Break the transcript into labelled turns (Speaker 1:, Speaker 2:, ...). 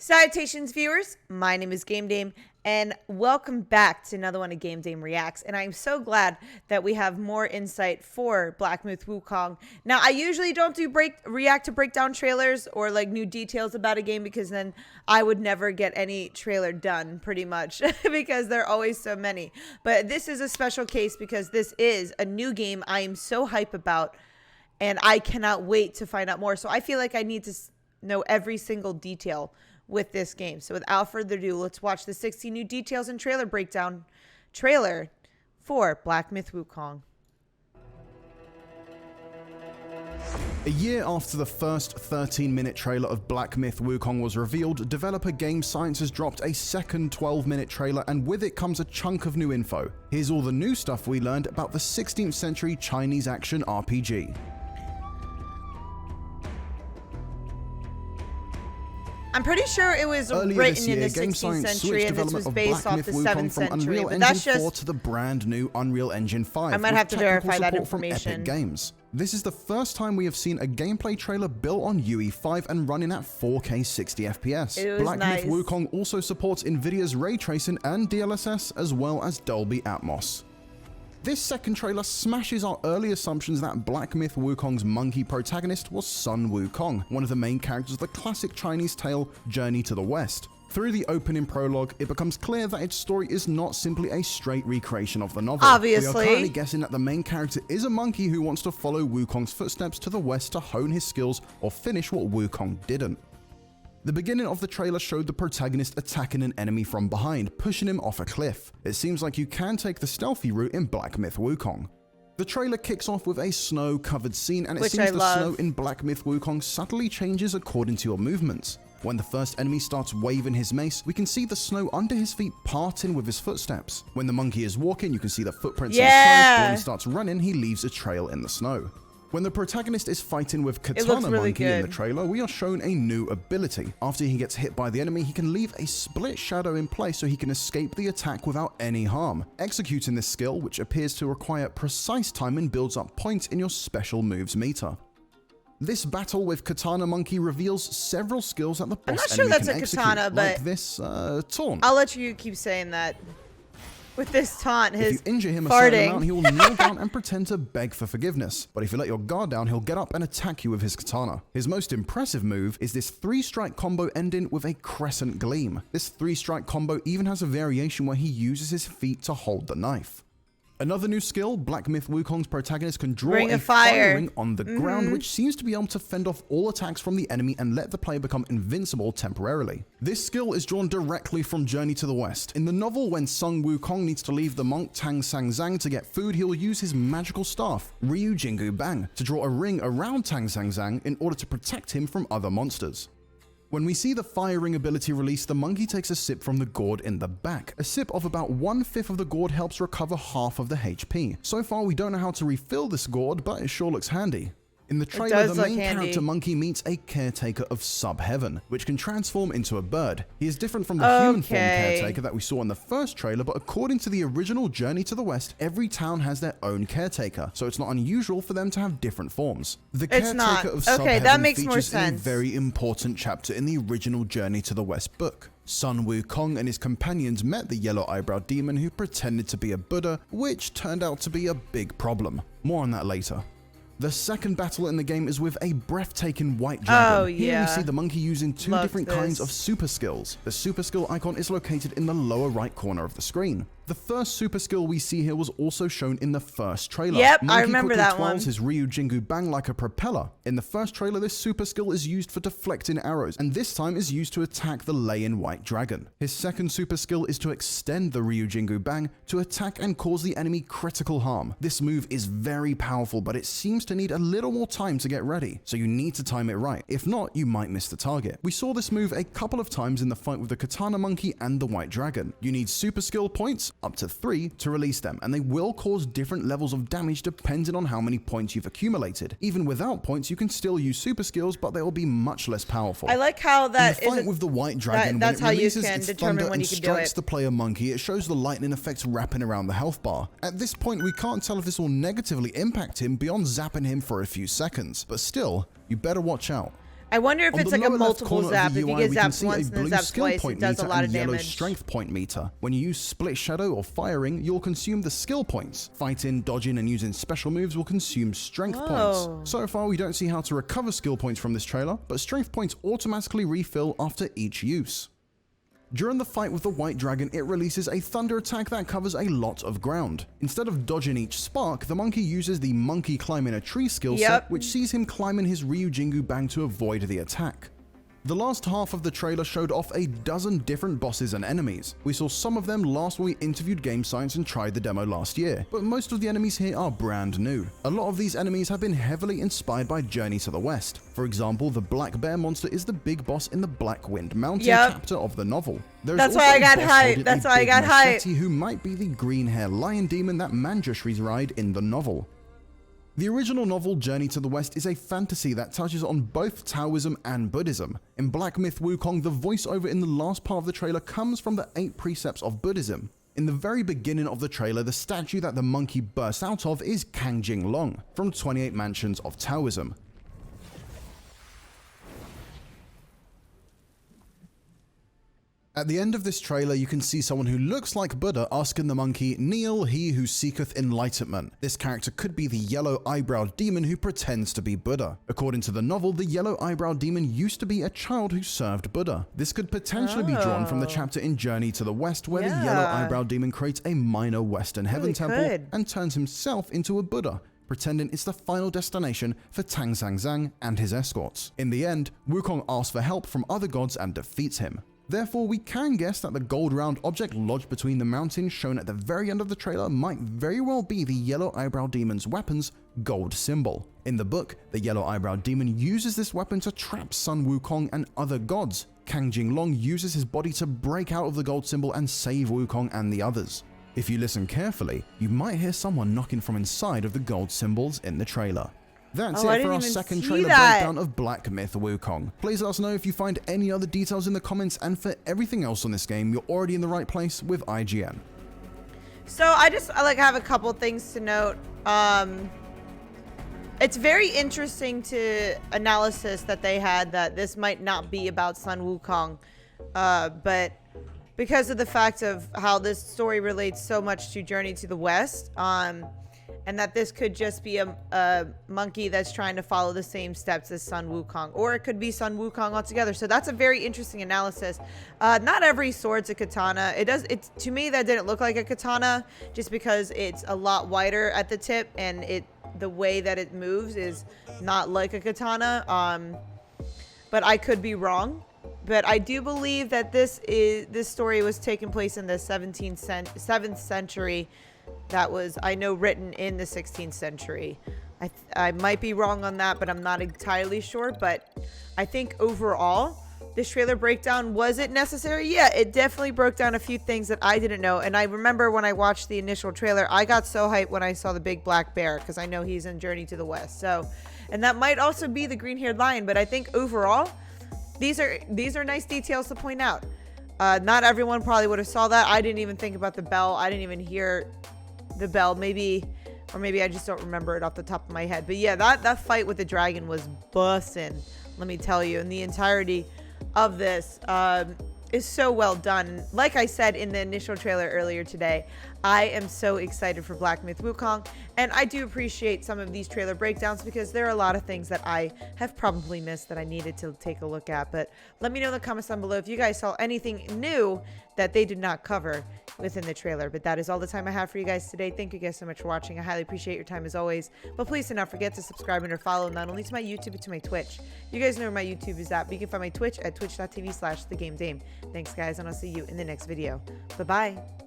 Speaker 1: Salutations, viewers. My name is GameDame, and welcome back to another one of GameDame Reacts. And I'm so glad that we have more insight for Black Myth Wukong. Now, I usually don't do react to breakdown trailers or like new details about a game because then I would never get any trailer done, pretty much, because there are always so many. But this is a special case because this is a new game I am so hype about, and I cannot wait to find out more. So I feel like I need to know every single detail with this game. So without further ado, let's watch the 16 new details and trailer breakdown trailer for Black Myth Wukong.
Speaker 2: A year after the first 13-minute trailer of Black Myth Wukong was revealed, developer Game Science has dropped a second 12-minute trailer, and with it comes a chunk of new info. Here's all the new stuff we learned about the 16th century Chinese action RPG.
Speaker 1: I'm pretty sure it was written in the 16th century and this was based off the 7th century, but that's just
Speaker 2: to the brand new Unreal Engine 5.
Speaker 1: I might have to verify that
Speaker 2: from
Speaker 1: information.
Speaker 2: Epic Games. This is the first time we have seen a gameplay trailer built on UE5 and running at 4K 60 FPS. Black Myth Wukong also supports Nvidia's ray tracing and DLSS as well as Dolby Atmos. This second trailer smashes our early assumptions that Black Myth Wukong's monkey protagonist was Sun Wukong, one of the main characters of the classic Chinese tale Journey to the West. Through the opening prologue, it becomes clear that its story is not simply a straight recreation of the novel.
Speaker 1: Obviously.
Speaker 2: We are currently guessing that the main character is a monkey who wants to follow Wukong's footsteps to the west to hone his skills or finish what Wukong didn't. The beginning of the trailer showed the protagonist attacking an enemy from behind, pushing him off a cliff. It seems like you can take the stealthy route in Black Myth Wukong. The trailer kicks off with a snow-covered scene, and it seems the snow in Black Myth Wukong subtly changes according to your movements. When the first enemy starts waving his mace, we can see the snow under his feet parting with his footsteps. When the monkey is walking, you can see the footprints in the snow. When he starts running, he leaves a trail in the snow. When the protagonist is fighting with Katana Monkey in the trailer, we are shown a new ability. After he gets hit by the enemy, he can leave a split shadow in place so he can escape the attack without any harm. Executing this skill, which appears to require precise timing, builds up points in your special moves meter. This battle with Katana Monkey reveals several skills that the boss enemy can execute,
Speaker 1: katana, but
Speaker 2: like this taunt.
Speaker 1: I'll let you keep saying that. With this taunt,
Speaker 2: if you injure him a certain amount, he will kneel down and pretend to beg for forgiveness. But if you let your guard down, he'll get up and attack you with his katana. His most impressive move is this 3-strike combo ending with a crescent gleam. This 3-strike combo even has a variation where he uses his feet to hold the knife. Another new skill, Black Myth Wukong's protagonist can draw a fire ring on the ground, which seems to be able to fend off all attacks from the enemy and let the player become invincible temporarily. This skill is drawn directly from Journey to the West. In the novel, when Sun Wukong needs to leave the monk Tang Sang Zang to get food, he'll use his magical staff, Ryu Jingu Bang, to draw a ring around Tang Sang Zang in order to protect him from other monsters. When we see the fire ring ability released, the monkey takes a sip from the gourd in the back. A sip of about 1/5 of the gourd helps recover half of the HP. So far, we don't know how to refill this gourd, but it sure looks handy. In the trailer, the main character monkey meets a caretaker of Sub-Heaven, which can transform into a bird. He is different from the human form caretaker that we saw in the first trailer, but according to the original Journey to the West, every town has their own caretaker, so it's not unusual for them to have different forms. The caretaker of Sub-Heaven features in a very important chapter in the original Journey to the West book. Sun Wukong and his companions met the yellow-eyebrow demon who pretended to be a Buddha, which turned out to be a big problem. More on that later. The second battle in the game is with a breathtaking white dragon. Here we see the monkey using two different kinds of super skills. The super skill icon is located in the lower right corner of the screen. The first super skill we see here was also shown in the first trailer.
Speaker 1: Yep,
Speaker 2: Monkey
Speaker 1: I remember that one.
Speaker 2: twirls his Ryu Jingu Bang like a propeller. In the first trailer, this super skill is used for deflecting arrows, and this time is used to attack the lay-in white dragon. His second super skill is to extend the Ryu Jingu Bang to attack and cause the enemy critical harm. This move is very powerful, but it seems to need a little more time to get ready, so you need to time it right. If not, you might miss the target. We saw this move a couple of times in the fight with the Katana Monkey and the white dragon. You need super skill points, up to 3, to release them, and they will cause different levels of damage depending on how many points you've accumulated. Even without points, you can still use super skills, but they will be much less powerful.
Speaker 1: I like how that
Speaker 2: in the fight with the white dragon,
Speaker 1: that's
Speaker 2: when it
Speaker 1: how you
Speaker 2: releases
Speaker 1: can
Speaker 2: its
Speaker 1: determine
Speaker 2: thunder
Speaker 1: when
Speaker 2: and
Speaker 1: you can do
Speaker 2: strikes
Speaker 1: it.
Speaker 2: the player monkey, it shows the lightning effects wrapping around the health bar. At this point, we can't tell if this will negatively impact him beyond zapping him for a few seconds, but still, you better watch out.
Speaker 1: I wonder if
Speaker 2: On
Speaker 1: it's
Speaker 2: the
Speaker 1: like a
Speaker 2: lower left
Speaker 1: multiple
Speaker 2: corner of
Speaker 1: zap.
Speaker 2: the
Speaker 1: If you
Speaker 2: UI,
Speaker 1: get
Speaker 2: we can
Speaker 1: zapped
Speaker 2: see
Speaker 1: once
Speaker 2: a
Speaker 1: and then
Speaker 2: blue
Speaker 1: zapped
Speaker 2: skill
Speaker 1: twice, it
Speaker 2: point
Speaker 1: does a
Speaker 2: meter
Speaker 1: lot
Speaker 2: and
Speaker 1: of
Speaker 2: yellow
Speaker 1: damage.
Speaker 2: strength point meter. When you use split shadow or firing, you'll consume the skill points. Fighting, dodging, and using special moves will consume strength points. So far, we don't see how to recover skill points from this trailer, but strength points automatically refill after each use. During the fight with the white dragon, it releases a thunder attack that covers a lot of ground. Instead of dodging each spark, the monkey uses the monkey climbing a tree skill set, which sees him climbing his Ryujingu bang to avoid the attack. The last half of the trailer showed off a dozen different bosses and enemies. We saw some of them last when we interviewed Game Science and tried the demo last year, but most of the enemies here are brand new. A lot of these enemies have been heavily inspired by Journey to the West. For example, the black bear monster is the big boss in the Black Wind Mountain chapter of the novel.
Speaker 1: That's why I got hyped. That's why I got hyped.
Speaker 2: Who might be the green hair lion demon that Manjushris ride in the novel. The original novel, Journey to the West, is a fantasy that touches on both Taoism and Buddhism. In Black Myth Wukong, the voiceover in the last part of the trailer comes from the 8 precepts of Buddhism. In the very beginning of the trailer, the statue that the monkey bursts out of is Kangjing Long, from 28 Mansions of Taoism. At the end of this trailer, you can see someone who looks like Buddha asking the monkey, "Kneel, he who seeketh enlightenment." This character could be the yellow eyebrow demon who pretends to be Buddha. According to the novel, the yellow eyebrow demon used to be a child who served Buddha. This could potentially be drawn from the chapter in Journey to the West, where the yellow eyebrow demon creates a minor Western heaven temple and turns himself into a Buddha, pretending it's the final destination for Tang Zhang and his escorts. In the end, Wukong asks for help from other gods and defeats him. Therefore, we can guess that the gold round object lodged between the mountains shown at the very end of the trailer might very well be the yellow eyebrow demon's weapon's gold symbol. In the book, the yellow eyebrow demon uses this weapon to trap Sun Wukong and other gods. Kangjing Long uses his body to break out of the gold symbol and save Wukong and the others. If you listen carefully, you might hear someone knocking from inside of the gold symbols in the trailer. That's it for our second trailer breakdown of Black Myth Wukong. Please let us know if you find any other details in the comments, and for everything else on this game, you're already in the right place with IGN.
Speaker 1: So I have a couple things to note. It's very interesting to analysis that they had that this might not be about Sun Wukong, but because of the fact of how this story relates so much to Journey to the West, and that this could just be a monkey that's trying to follow the same steps as Sun Wukong, or it could be Sun Wukong altogether. So that's a very interesting analysis. Not every sword's a katana. To me, that didn't look like a katana, just because it's a lot wider at the tip, and the way that it moves is not like a katana. But I could be wrong. But I do believe that this story was taking place in the 7th century. That was, I know, written in the 16th century. I might be wrong on that, but I'm not entirely sure. But I think overall, this trailer breakdown, was it necessary? Yeah, it definitely broke down a few things that I didn't know. And I remember when I watched the initial trailer, I got so hyped when I saw the big black bear, because I know he's in Journey to the West. So, and that might also be the green-haired lion. But I think overall, these are nice details to point out. Not everyone probably would have saw that. I didn't even think about the bell. I didn't even hear the bell. Maybe I just don't remember it off the top of my head. But yeah, that fight with the dragon was bussin', let me tell you. And the entirety of this is so well done. Like I said in the initial trailer earlier today, I am so excited for Black Myth Wukong, and I do appreciate some of these trailer breakdowns because there are a lot of things that I have probably missed that I needed to take a look at. But let me know in the comments down below if you guys saw anything new that they did not cover within the trailer. But that is all the time I have for you guys today. Thank you guys so much for watching. I highly appreciate your time as always. But please do not forget to subscribe and or follow not only to my YouTube but to my Twitch. You guys know where my YouTube is at, but you can find my Twitch at twitch.tv/thegamedame. Thanks guys, and I'll see you in the next video. Bye bye.